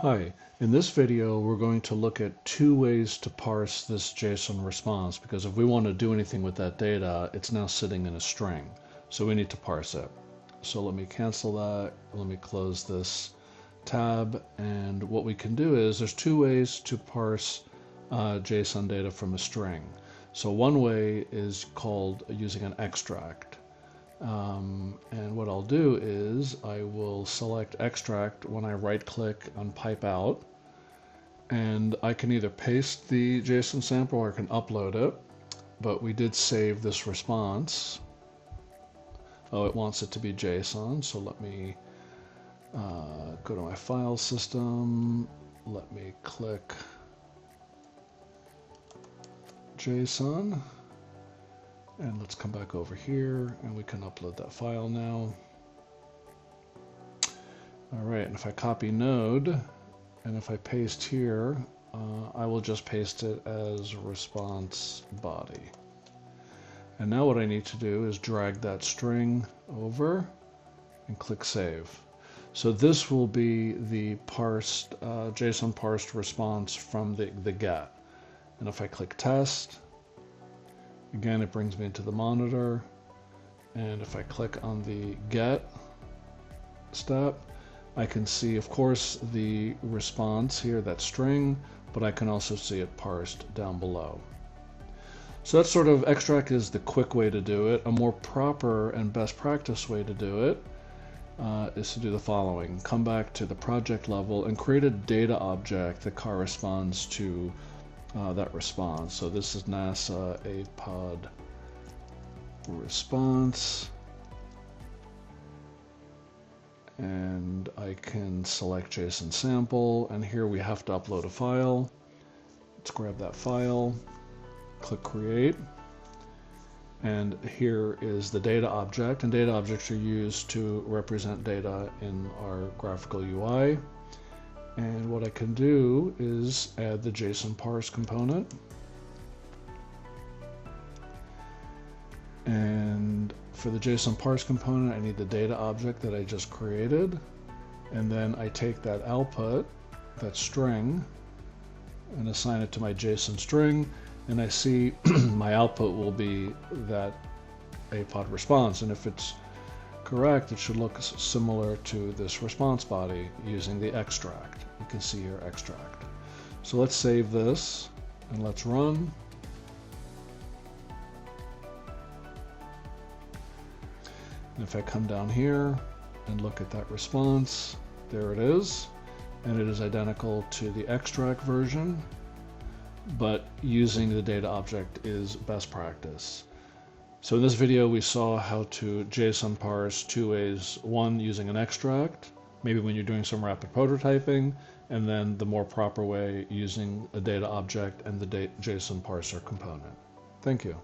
Hi, in this video we're going to look at two ways to parse this JSON response, because if we want to do anything with that data, it's now sitting in a string. So we need to parse it. So let me cancel that, let me close this tab, and what we can do is there's two ways to parse JSON data from a string. So one way is called using an extract. And what I'll do is I will select extract when I right click on pipe out, and I can either paste the JSON sample or I can upload it, but we did save this response. Oh, it wants it to be JSON, so let me go to my file system, let me click JSON. And let's come back over here and we can upload that file now. All right, and if I copy node and if I paste here, I will just paste it as response body. And now what I need to do is drag that string over and click save. So this will be the parsed, JSON parsed response from the get. And if I click test, again, it brings me into the monitor, and if I click on the get step, I can see, of course, the response here, that string, but I can also see it parsed down below. So that sort of extract is the quick way to do it. A more proper and best practice way to do it is to do the following. Come back to the project level and create a data object that corresponds to that response. So this is NASA APOD response, and I can select JSON sample, and here we have to upload a file. Let's grab that file, click create, and here is the data object, and data objects are used to represent data in our graphical UI. And what I can do is add the JSON-parse component. And for the JSON-parse component, I need the data object that I just created. And then I take that output, that string, and assign it to my JSON string. And I see my output will be that APOD response. And if it's correct, it should look similar to this response body using the extract. You can see here extract. So let's save this and let's run. And if I come down here and look at that response, there it is. And it is identical to the extract version, but using the data object is best practice. So in this video, we saw how to JSON parse two ways. One, using an extract, maybe when you're doing some rapid prototyping, and then the more proper way using a data object and the JSON parser component. Thank you.